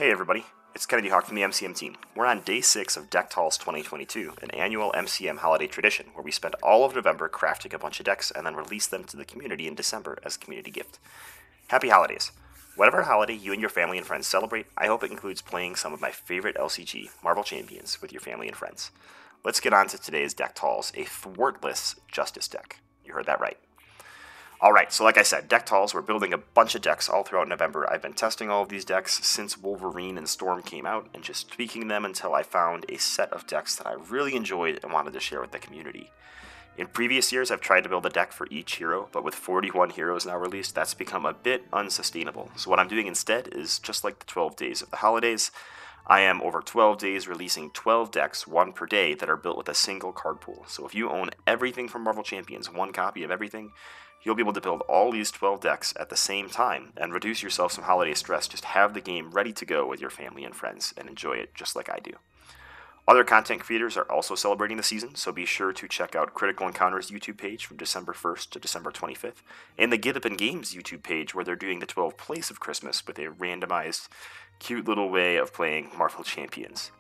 Hey everybody, it's Kennedy Hawk from the MCM team. We're on day 6 of Decklist 2022, an annual MCM holiday tradition where we spend all of November crafting a bunch of decks and then release them to the community in December as a community gift. Happy holidays! Whatever holiday you and your family and friends celebrate, I hope it includes playing some of my favorite LCG, Marvel Champions, with your family and friends. Let's get on to today's deck talls, a Thwartless Justice deck. You heard that right. Alright, so like I said, deck talls, we're building a bunch of decks all throughout November. I've been testing all of these decks since Wolverine and Storm came out, and just tweaking them until I found a set of decks that I really enjoyed and wanted to share with the community. In previous years, I've tried to build a deck for each hero, but with 41 heroes now released, that's become a bit unsustainable. So what I'm doing instead is, just like the 12 days of the holidays, I am over 12 days releasing 12 decks, one per day, that are built with a single card pool. So if you own everything from Marvel Champions, one copy of everything, you'll be able to build all these 12 decks at the same time and reduce yourself some holiday stress. Just have the game ready to go with your family and friends and enjoy it just like I do. Other content creators are also celebrating the season, so be sure to check out Critical Encounters' YouTube page from December 1st to December 25th, and the Get Up and Games YouTube page where they're doing the 12 Plays of Christmas with a randomized, cute little way of playing Marvel Champions.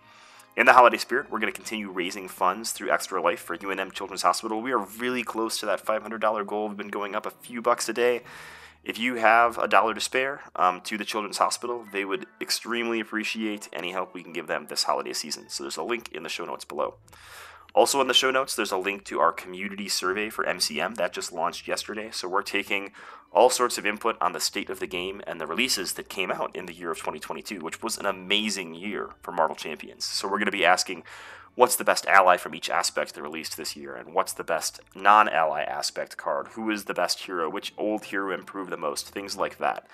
In the holiday spirit, we're going to continue raising funds through Extra Life for UNM Children's Hospital. We are really close to that $500 goal. We've been going up a few bucks a day. If you have a dollar to spare to the Children's Hospital, they would extremely appreciate any help we can give them this holiday season. So there's a link in the show notes below. Also in the show notes, there's a link to our community survey for MCM that just launched yesterday. So we're taking all sorts of input on the state of the game and the releases that came out in the year of 2022, which was an amazing year for Marvel Champions. So we're going to be asking what's the best ally from each aspect that released this year, and what's the best non-ally aspect card, who is the best hero, which old hero improved the most, things like that.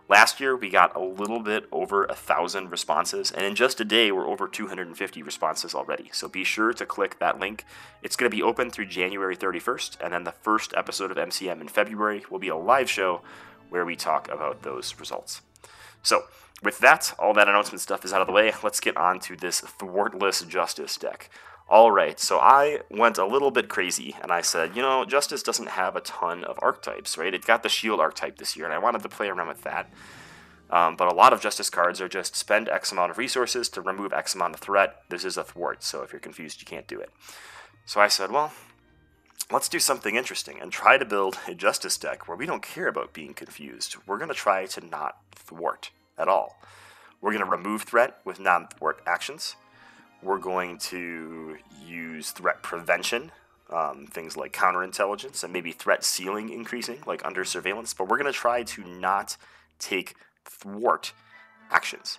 Last year, we got a little bit over 1,000 responses, and in just a day, we're over 250 responses already. So be sure to click that link. It's going to be open through January 31st, and then the first episode of MCM in February will be a live show where we talk about those results. So, with that, all that announcement stuff is out of the way, let's get on to this Thwartless Justice deck. Alright, so I went a little bit crazy, and I said, Justice doesn't have a ton of archetypes, right? It got the Shield archetype this year, and I wanted to play around with that. But a lot of Justice cards are just spend X amount of resources to remove X amount of threat. This is a thwart, so if you're confused, you can't do it. So I said, well, let's do something interesting and try to build a Justice deck where we don't care about being confused. We're going to try to not thwart at all. We're going to remove threat with non-thwart actions. We're going to use threat prevention, things like counterintelligence and maybe threat ceiling increasing, like under surveillance, but we're going to try to not take thwart actions.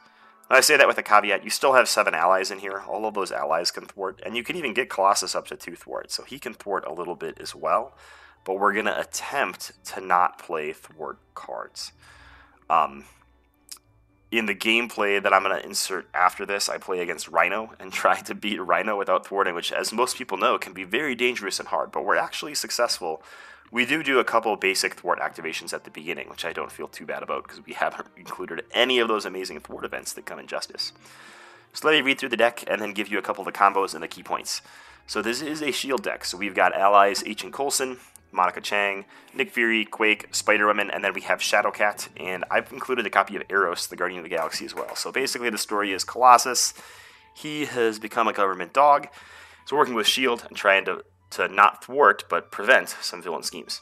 And I say that with a caveat, you still have 7 allies in here. All of those allies can thwart, and you can even get Colossus up to 2 thwart, so he can thwart a little bit as well, but we're going to attempt to not play thwart cards. In the gameplay that I'm going to insert after this, I play against Rhino and try to beat Rhino without thwarting, which, as most people know, can be very dangerous and hard, but we're actually successful. We do a couple basic thwart activations at the beginning, which I don't feel too bad about because we haven't included any of those amazing thwart events that come in Justice. So let me read through the deck and then give you a couple of the combos and the key points. So this is a shield deck, so we've got allies Agent Coulson, Monica Chang, Nick Fury, Quake, Spider-Woman, and then we have Shadowcat, and I've included a copy of Eros, the Guardian of the Galaxy, as well. So basically the story is Colossus. He has become a government dog. So working with S.H.I.E.L.D. and trying to not thwart, but prevent some villain schemes.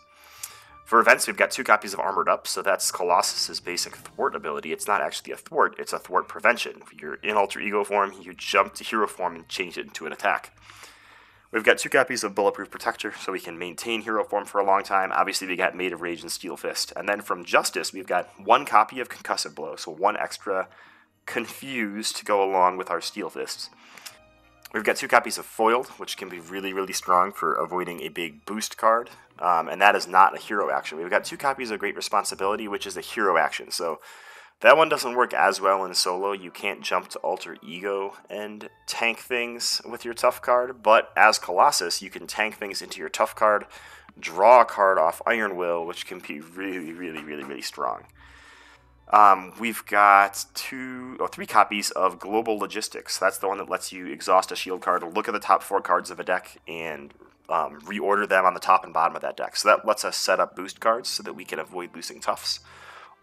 For events, we've got 2 copies of Armored Up, so that's Colossus's basic thwart ability. It's not actually a thwart, it's a thwart prevention. If you're in alter ego form, you jump to hero form and change it into an attack. We've got 2 copies of Bulletproof Protector, so we can maintain hero form for a long time. Obviously, we got Made of Rage and Steel Fist. And then from Justice, we've got 1 copy of Concussive Blow, so 1 extra Confused to go along with our Steel Fists. We've got 2 copies of Foiled, which can be really, really strong for avoiding a big boost card, and that is not a hero action. We've got 2 copies of Great Responsibility, which is a hero action, so that one doesn't work as well in solo. You can't jump to alter ego and tank things with your tough card, but as Colossus, you can tank things into your tough card, draw a card off Iron Will, which can be really, really, really, really strong. We've got 3 copies of Global Logistics. That's the one that lets you exhaust a shield card, look at the top 4 cards of a deck, and reorder them on the top and bottom of that deck. So that lets us set up boost cards so that we can avoid losing toughs.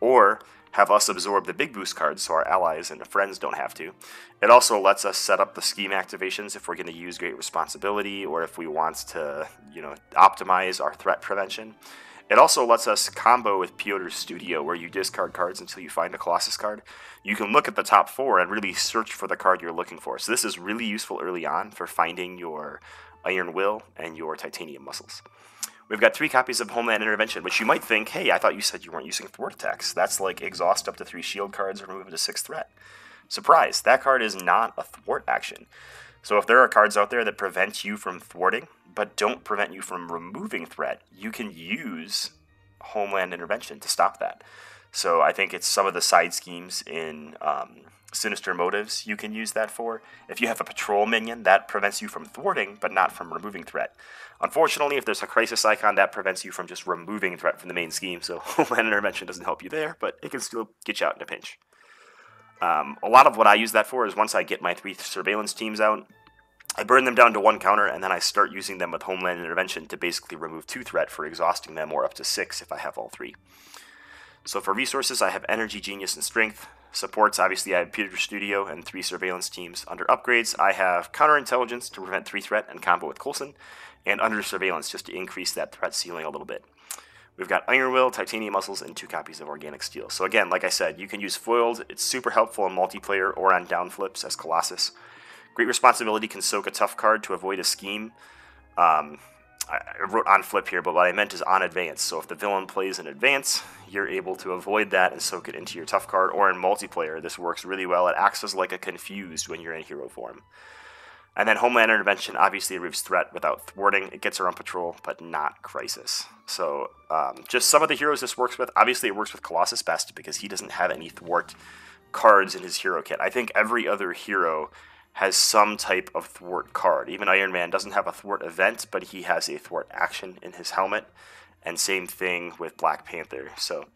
Or have us absorb the big boost cards so our allies and friends don't have to. It also lets us set up the scheme activations if we're going to use Great Responsibility or if we want to, optimize our threat prevention. It also lets us combo with Piotr's Studio, where you discard cards until you find a Colossus card. You can look at the top 4 and really search for the card you're looking for. So this is really useful early on for finding your Iron Will and your Titanium Muscles. We've got 3 copies of Homeland Intervention, which you might think, hey, I thought you said you weren't using Thwart attacks. That's like exhaust up to 3 shield cards or remove it to 6 threat. Surprise, that card is not a thwart action. So if there are cards out there that prevent you from thwarting, but don't prevent you from removing threat, you can use Homeland Intervention to stop that. So I think it's some of the side schemes in Sinister Motives you can use that for. If you have a patrol minion, that prevents you from thwarting, but not from removing threat. Unfortunately, if there's a crisis icon, that prevents you from just removing threat from the main scheme, so Homeland Intervention doesn't help you there, but it can still get you out in a pinch. A lot of what I use that for is once I get my 3 surveillance teams out, I burn them down to 1 counter, and then I start using them with Homeland Intervention to basically remove 2 threat for exhausting them, or up to 6 if I have all 3. So for resources, I have Energy, Genius, and Strength. Supports, obviously, I have Piotr's Studio and 3 surveillance teams. Under upgrades, I have Counterintelligence to prevent 3 threat and combo with Coulson, and Under Surveillance just to increase that threat ceiling a little bit. We've got Iron Will, Titanium Muscles, and 2 copies of Organic Steel. So again, like I said, you can use Foiled. It's super helpful in multiplayer or on down flips as Colossus. Great Responsibility can soak a tough card to avoid a scheme. I wrote on flip here, but what I meant is on advance. So if the villain plays in advance, you're able to avoid that and soak it into your tough card. Or in multiplayer, this works really well. It acts as like a Confused when you're in hero form. And then Homeland Intervention obviously removes threat without thwarting. It gets her on patrol, but not crisis. So just some of the heroes this works with. Obviously, it works with Colossus best because he doesn't have any thwart cards in his hero kit. I think every other hero has some type of thwart card. Even Iron Man doesn't have a thwart event, but he has a thwart action in his helmet. And same thing with Black Panther. So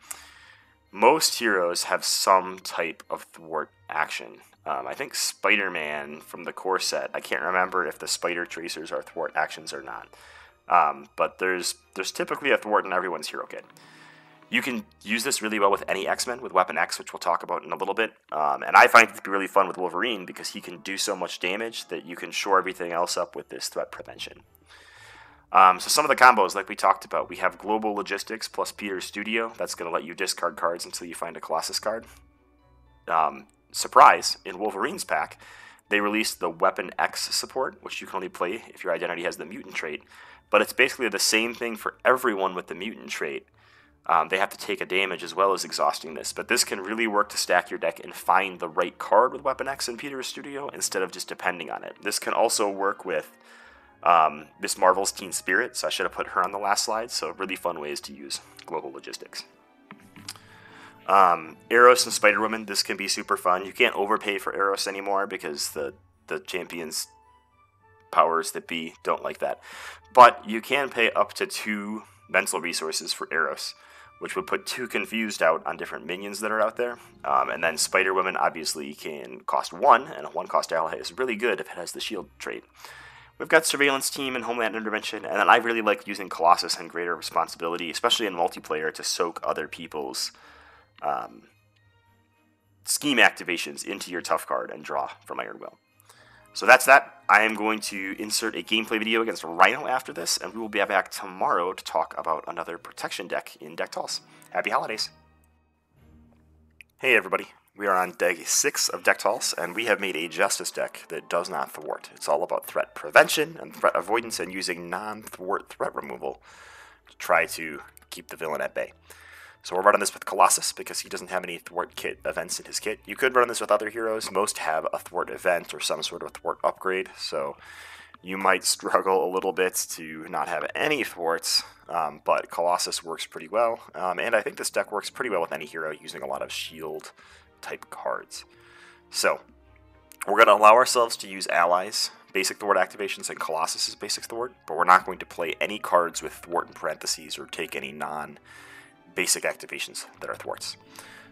most heroes have some type of thwart action. I think Spider-Man from the core set, I can't remember if the Spider Tracers are thwart actions or not. But there's typically a thwart in everyone's hero kit. You can use this really well with any X-Men, with Weapon X, which we'll talk about in a little bit. And I find it to be really fun with Wolverine because he can do so much damage that you can shore everything else up with this threat prevention. So some of the combos, like we talked about, we have Global Logistics plus Piotr's Studio. That's going to let you discard cards until you find a Colossus card. Surprise, in Wolverine's pack, they released the Weapon X support, which you can only play if your identity has the mutant trait. But it's basically the same thing for everyone with the mutant trait. They have to take a damage as well as exhausting this. But this can really work to stack your deck and find the right card with Weapon X in Piotr's Studio instead of just depending on it. This can also work with Miss Marvel's Teen Spirit, so I should have put her on the last slide. So really fun ways to use Global Logistics. Eros and Spider-Woman, this can be super fun. You can't overpay for Eros anymore because the champions powers that be don't like that. But you can pay up to 2 mental resources for Eros, which would put 2 Confused out on different minions that are out there. And then Spider-Woman obviously can cost 1, and a 1-cost ally is really good if it has the shield trait. We've got Surveillance Team and Homeland Intervention, and then I really like using Colossus and Greater Responsibility, especially in multiplayer, to soak other people's scheme activations into your tough card and draw from Iron Will. So that's that. I am going to insert a gameplay video against Rhino after this, and we will be back tomorrow to talk about another protection deck in Decktals. Happy holidays! Hey everybody, we are on day 6 of Decktals, and we have made a Justice deck that does not thwart. It's all about threat prevention and threat avoidance and using non-thwart threat removal to try to keep the villain at bay. So we're running this with Colossus because he doesn't have any thwart kit events in his kit. You could run this with other heroes. Most have a thwart event or some sort of thwart upgrade, so you might struggle a little bit to not have any thwarts, but Colossus works pretty well. And I think this deck works pretty well with any hero using a lot of shield type cards. So we're going to allow ourselves to use allies, basic thwart activations, and Colossus's basic thwart, but we're not going to play any cards with thwart in parentheses or take any non-basic activations that are thwarts.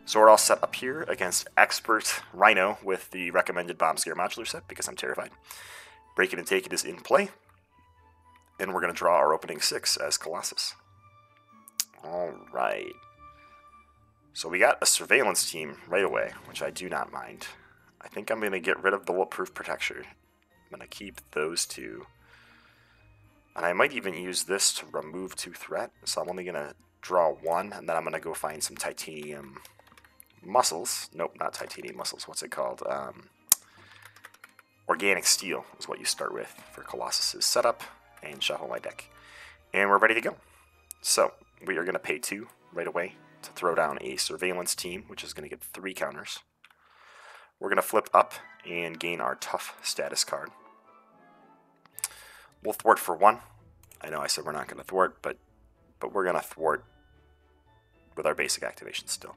So we're all set up here against Expert Rhino with the recommended Bomb Scare Modular set because I'm terrified. Break It and Take It is in play, and we're going to draw our opening 6 as Colossus. Alright. So we got a surveillance team right away, which I do not mind. I think I'm going to get rid of bulletproof protection. I'm going to keep those two. And I might even use this to remove 2 threat. So I'm only going to draw 1, and then I'm going to go find some titanium muscles. Nope, not titanium muscles. What's it called? Organic steel is what you start with for Colossus's setup, and shuffle my deck. And we're ready to go. So we are going to pay 2 right away to throw down a surveillance team, which is going to get 3 counters. We're going to flip up and gain our tough status card. We'll thwart for 1. I know I said we're not going to thwart, but we're going to thwart with our basic activation still.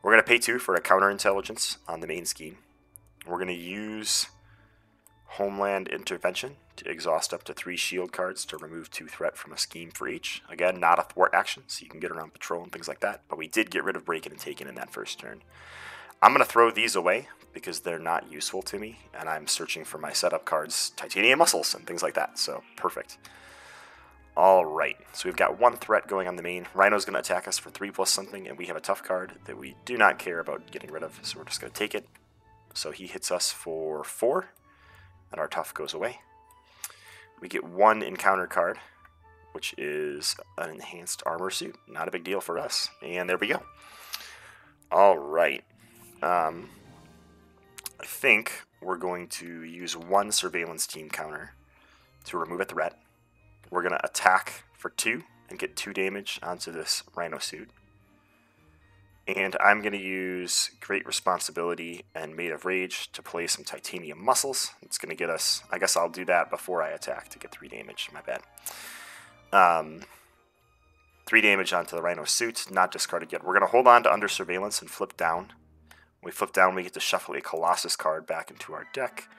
We're going to pay 2 for a counterintelligence on the main scheme. We're going to use Homeland Intervention to exhaust up to 3 shield cards to remove 2 threat from a scheme for each. Again, not a thwart action, so you can get around patrol and things like that, but we did get rid of Breaking and Taken in that first turn. I'm going to throw these away because they're not useful to me, and I'm searching for my setup cards, titanium muscles and things like that, so perfect. Alright, so we've got 1 threat going on the main. Rhino's going to attack us for 3+ something, and we have a tough card that we do not care about getting rid of, so we're just going to take it. So he hits us for 4, and our tough goes away. We get 1 encounter card, which is an enhanced armor suit. Not a big deal for us. And there we go. Alright. I think we're going to use 1 surveillance team counter to remove a threat. We're going to attack for 2 and get 2 damage onto this Rhino suit. And I'm going to use Great Responsibility and Made of Rage to play some titanium muscles. It's going to get us, I guess I'll do that before I attack to get 3 damage, my bad. 3 damage onto the Rhino suit, not discarded yet. We're going to hold on to Under Surveillance and flip down. When we flip down, we get to shuffle a Colossus card back into our deck.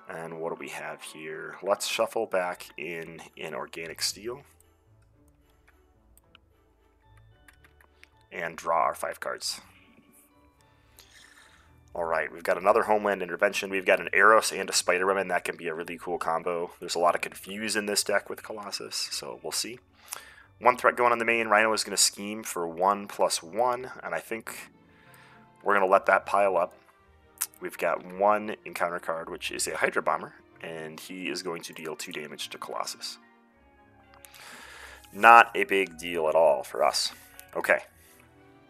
And what do we have here? Let's shuffle back in Organic Steel. And draw our 5 cards. Alright, we've got another Homeland Intervention. We've got an Eros and a Spider-Woman. That can be a really cool combo. There's a lot of confuse in this deck with Colossus, so we'll see. 1 threat going on the main. Rhino is going to scheme for 1+1, and I think we're going to let that pile up. We've got 1 encounter card, which is a Hydra Bomber, and he is going to deal 2 damage to Colossus. Not a big deal at all for us. Okay.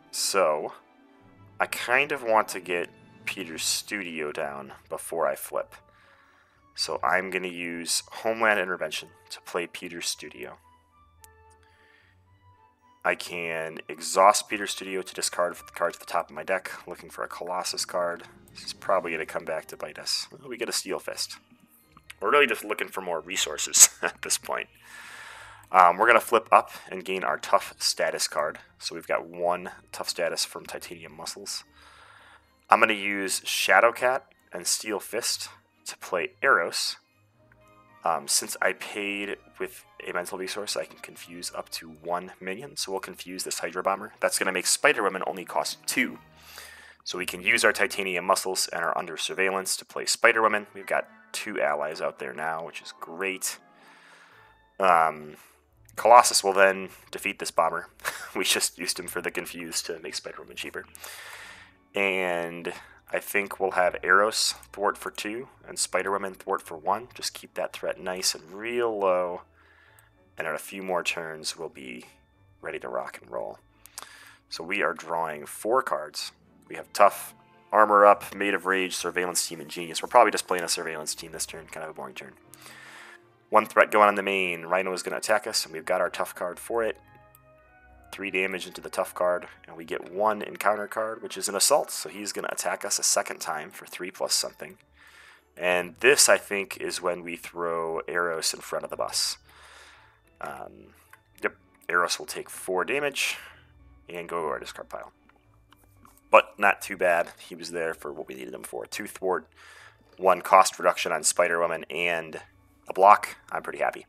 So, I kind of want to get Peter's Studio down before I flip. So I'm going to use Homeland Intervention to play Peter's Studio. I can exhaust Peter's Studio to discard the cards at the top of my deck, looking for a Colossus card. This is probably going to come back to bite us. We get a Steel Fist. We're really just looking for more resources at this point. We're going to flip up and gain our tough status card. So we've got 1 tough status from Titanium Muscles. I'm going to use Shadowcat and Steel Fist to play Eros. Since I paid with a mental resource, I can confuse up to 1 minion. So we'll confuse this Hydra Bomber. That's going to make Spider-Woman only cost 2. So we can use our Titanium Muscles and our Under Surveillance to play Spider-Woman. We've got 2 allies out there now, which is great. Colossus will then defeat this bomber. We just used him for the confuse to make Spider-Woman cheaper. And I think we'll have Eros thwart for 2 and Spider-Woman thwart for 1. Just keep that threat nice and real low. And in a few more turns, we'll be ready to rock and roll. So we are drawing 4 cards. We have Tough, Armor Up, Made of Rage, Surveillance Team, and Genius. We're probably just playing a Surveillance Team this turn. Kind of a boring turn. 1 threat going on the main. Rhino is going to attack us, and we've got our Tough card for it. 3 damage into the Tough card, and we get 1 encounter card, which is an Assault. So he's going to attack us a second time for 3+ something. And this, I think, is when we throw Eros in front of the bus. Yep, Eros will take 4 damage and go to our discard pile. But not too bad. He was there for what we needed him for. 2 thwart, 1 cost reduction on Spider-Woman, and a block. I'm pretty happy.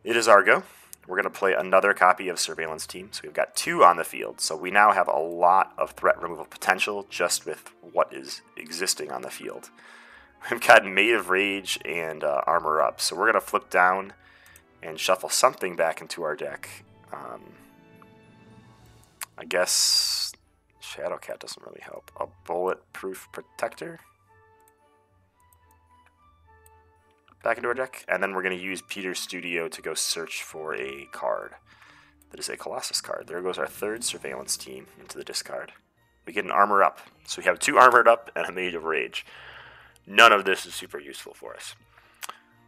It is our go. We're going to play another copy of Surveillance Team. So we've got 2 on the field. So we now have a lot of threat removal potential just with what is existing on the field. We've got Made of Rage and Armor Up. So we're going to flip down and shuffle something back into our deck. I guess Shadowcat doesn't really help. A bulletproof protector. Back into our deck. And then we're going to use Peter's Studio to go search for a card. That is a Colossus card. There goes our third surveillance team into the discard. We get an armor up. So we have 2 armored up and a Mage of Rage. None of this is super useful for us.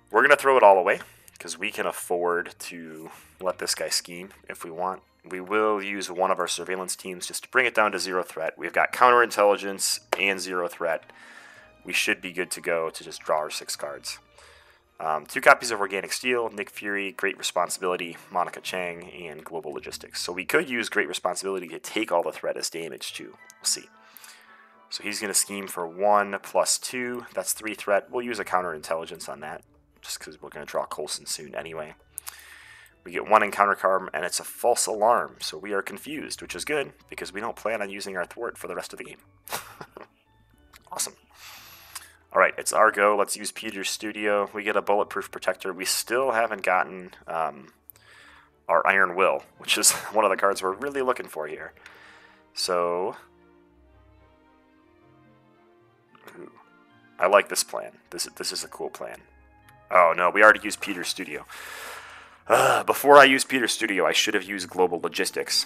We're going to throw it all away because we can afford to let this guy scheme if we want. We will use one of our surveillance teams just to bring it down to 0 threat. We've got counterintelligence and 0 threat. We should be good to go to just draw our 6 cards. 2 copies of Organic Steel, Nick Fury, Great Responsibility, Monica Chang, and Global Logistics. So we could use Great Responsibility to take all the threat as damage too. We'll see. So he's going to scheme for 1 plus 2. That's 3 threat. We'll use a counterintelligence on that just because we're going to draw Coulson soon anyway. We get 1 encounter card, and it's a false alarm. So we are confused, which is good because we don't plan on using our thwart for the rest of the game. Awesome. Alright, it's our go. Let's use Peter's Studio. We get a bulletproof protector. We still haven't gotten our Iron Will, which is one of the cards we're really looking for here. So, ooh, I like this plan. This is a cool plan. Oh no, we already used Peter's Studio. Before I used Peter's Studio, I should have used Global Logistics.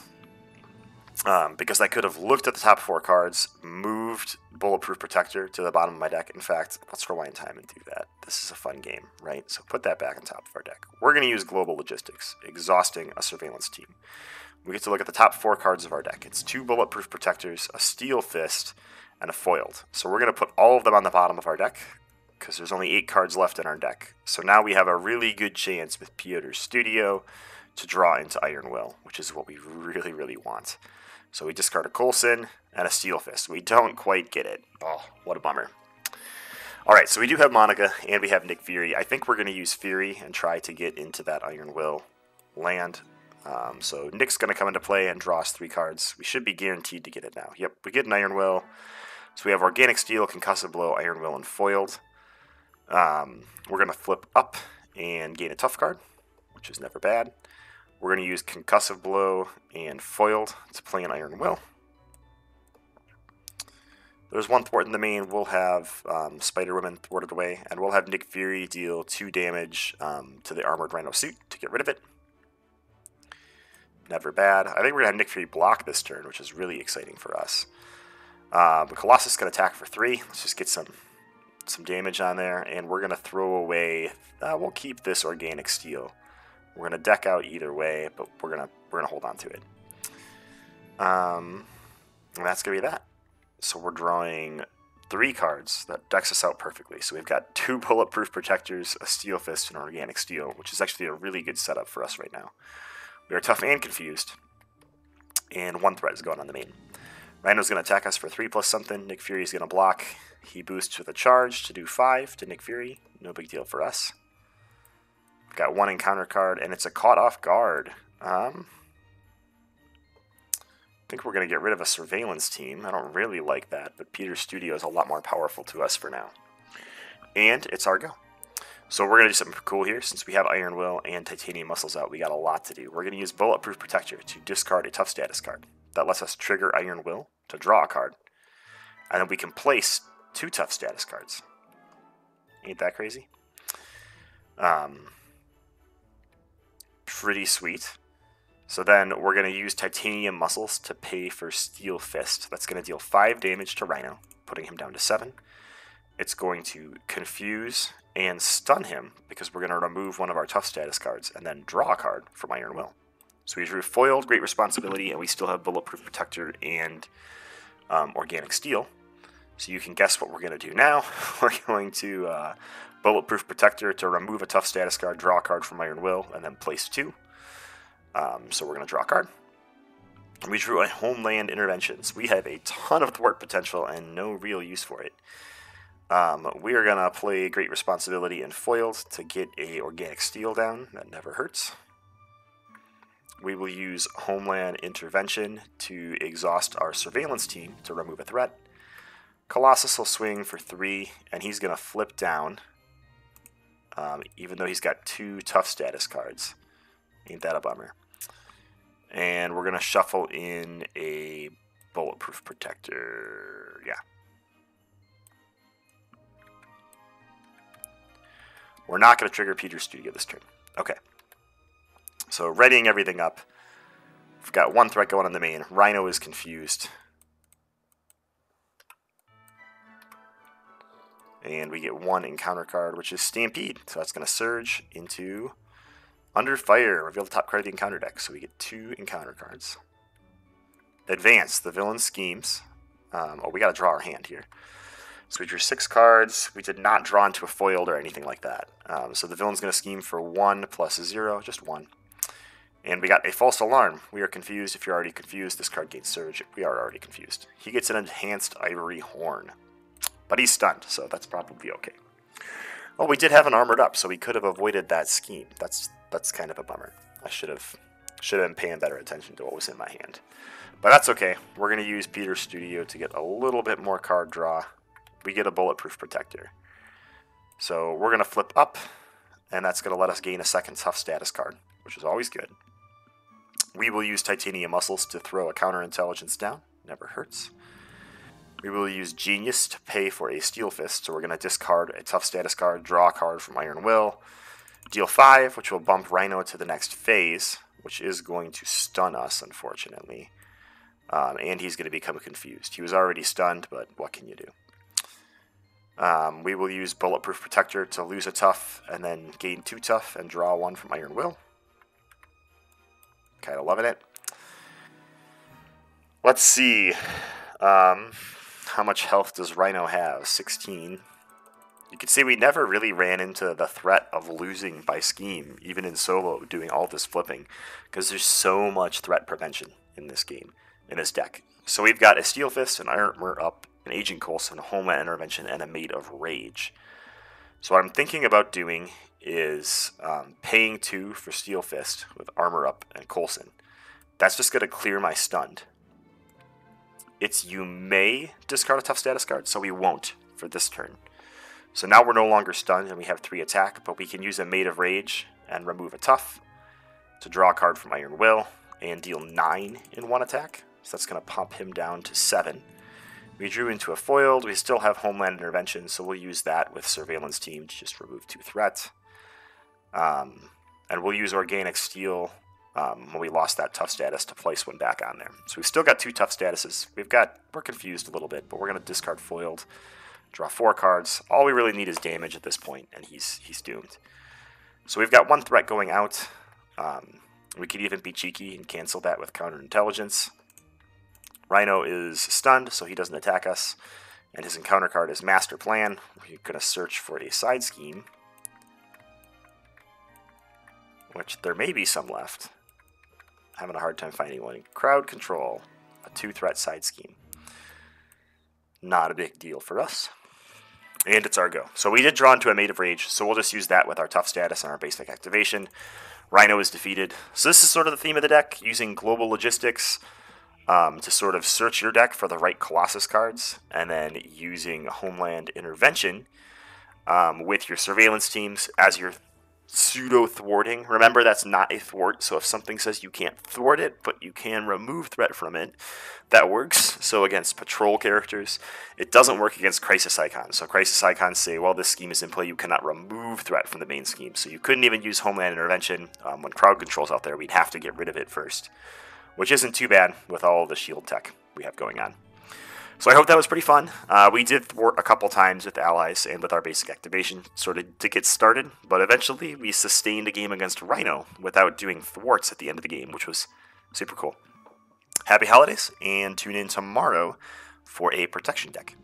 Because I could have looked at the top 4 cards, moved Bulletproof Protector to the bottom of my deck. In fact, let's rewind time and do that. This is a fun game, right? So put that back on top of our deck. We're going to use Global Logistics, exhausting a surveillance team. We get to look at the top 4 cards of our deck. It's 2 Bulletproof Protectors, a Steel Fist, and a Foiled. So we're going to put all of them on the bottom of our deck, because there's only 8 cards left in our deck. So now we have a really good chance with Peter's Studio to draw into Iron Will, which is what we really, really want. So we discard a Coulson and a Steel Fist. We don't quite get it. Oh, what a bummer. Alright, so we do have Monica and we have Nick Fury. I think we're going to use Fury and try to get into that Iron Will land. So Nick's going to come into play and draw us 3 cards. We should be guaranteed to get it now. Yep, we get an Iron Will. So we have Organic Steel, Concussive Blow, Iron Will, and Foiled. We're going to flip up and gain a tough card, which is never bad. We're going to use Concussive Blow and Foiled to play an Iron Will. There's 1 thwart in the main. We'll have Spider-Woman thwarted away, and we'll have Nick Fury deal 2 damage to the Armored Rhino suit to get rid of it. Never bad. I think we're going to have Nick Fury block this turn, which is really exciting for us. But Colossus can attack for 3. Let's just get some damage on there, and we're going to throw away... we'll keep this Organic Steel. We're going to deck out either way, but we're gonna hold on to it. And that's going to be that. So we're drawing 3 cards that decks us out perfectly. So we've got 2 Bulletproof Protectors, a Steel Fist, and an Organic Steel, which is actually a really good setup for us right now. We are tough and confused, and 1 threat is going on the main. Rhino's going to attack us for 3 plus something. Nick Fury's going to block. He boosts with a charge to do 5 to Nick Fury. No big deal for us. Got 1 encounter card, and it's a Caught Off Guard. I think we're going to get rid of a surveillance team. I don't really like that, but Peter's Studio is a lot more powerful to us for now. And it's our go. So we're going to do something cool here. Since we have Iron Will and Titanium Muscles out, we got a lot to do. We're going to use Bulletproof Protector to discard a tough status card. That lets us trigger Iron Will to draw a card. And then we can place 2 tough status cards. Ain't that crazy? Pretty sweet. So then we're going to use Titanium Muscles to pay for Steel Fist. That's going to deal 5 damage to Rhino, putting him down to 7. It's going to confuse and stun him because we're going to remove one of our tough status cards and then draw a card from Iron Will. So we drew Foiled, Great Responsibility, and we still have Bulletproof Protector and Organic Steel. So you can guess what we're going to do now. We're going to Bulletproof Protector to remove a tough status card, draw a card from Iron Will, and then place 2. So we're going to draw a card. We drew a Homeland Interventions. We have a ton of thwart potential and no real use for it. We are going to play Great Responsibility and Foiled to get a Organic Steel down. That never hurts. We will use Homeland Intervention to exhaust our surveillance team to remove a threat. Colossus will swing for 3, and he's going to flip down, even though he's got 2 tough status cards. Ain't that a bummer? And we're going to shuffle in a bulletproof protector. Yeah. We're not going to trigger Peter's Studio this turn. Okay. So readying everything up. We've got one threat going on the main. Rhino is confused. And we get one encounter card, which is Stampede. So that's going to surge into Under Fire. Reveal the top card of the encounter deck. So we get 2 encounter cards. Advance. The villain schemes. Oh, we got to draw our hand here. So we drew 6 cards. We did not draw into a foiled or anything like that. So the villain's going to scheme for 1 plus 0, just 1. And we got a false alarm. We are confused. If you're already confused, this card gains surge. We are already confused. He gets an enhanced ivory horn. But he's stunned, so that's probably okay. Well, we did have an armored up, so we could have avoided that scheme. That's kind of a bummer. I should have been paying better attention to what was in my hand. But that's okay. We're going to use Peter's Studio to get a little bit more card draw. We get a bulletproof protector. So we're going to flip up, and that's going to let us gain a second tough status card, which is always good. We will use Titanium Muscles to throw a counterintelligence down. Never hurts. We will use Genius to pay for a Steel Fist, so we're going to discard a tough status card, draw a card from Iron Will, deal 5, which will bump Rhino to the next phase, which is going to stun us, unfortunately. And he's going to become confused. He was already stunned, but what can you do? We will use Bulletproof Protector to lose a tough, and then gain 2 tough, and draw 1 from Iron Will. Kind of loving it. Let's see. How much health does Rhino have? 16. You can see we never really ran into the threat of losing by scheme, even in solo, doing all this flipping, because there's so much threat prevention in this game, in this deck. So we've got a Steel Fist, an Armor Up, an Aging Coulson, a Homeland Intervention, and a Maid of Rage. So what I'm thinking about doing is paying 2 for Steel Fist with Armor Up and Coulson. That's just going to clear my stunned. You may discard a tough status card, so we won't for this turn. So now we're no longer stunned and we have 3 attack, but we can use a Maid of Rage and remove a tough to draw a card from Iron Will and deal 9 in 1 attack. So that's going to pop him down to 7. We drew into a foiled. We still have Homeland Intervention, so we'll use that with Surveillance Team to just remove 2 threat. And we'll use Organic Steel when we lost that tough status to place 1 back on there. So we've still got 2 tough statuses. We're confused a little bit, but we're going to discard foiled, draw 4 cards. All we really need is damage at this point, and he's doomed. So we've got 1 threat going out. We could even be cheeky and cancel that with counterintelligence. Rhino is stunned, so he doesn't attack us. And his encounter card is Master Plan. We're going to search for a side scheme, which there may be some left. Having a hard time finding one. Crowd Control, a 2-threat side scheme. Not a big deal for us. And it's our go. So we did draw into a Maid of Rage, so we'll just use that with our tough status and our basic activation. Rhino is defeated. So this is sort of the theme of the deck, using global logistics to sort of search your deck for the right Colossus cards, and then using Homeland Intervention with your surveillance teams as your pseudo-thwarting. Remember, that's not a thwart, so if something says you can't thwart it, but you can remove threat from it, that works. So against patrol characters, it doesn't work against crisis icons. So crisis icons say, well, this scheme is in play, you cannot remove threat from the main scheme. So you couldn't even use Homeland Intervention. When crowd control's out there, we'd have to get rid of it first, which isn't too bad with all the shield tech we have going on. So I hope that was pretty fun. We did thwart a couple times with allies and with our basic activation sort of to get started, but eventually we sustained a game against Rhino without doing thwarts at the end of the game, which was super cool. Happy holidays, and tune in tomorrow for a protection deck.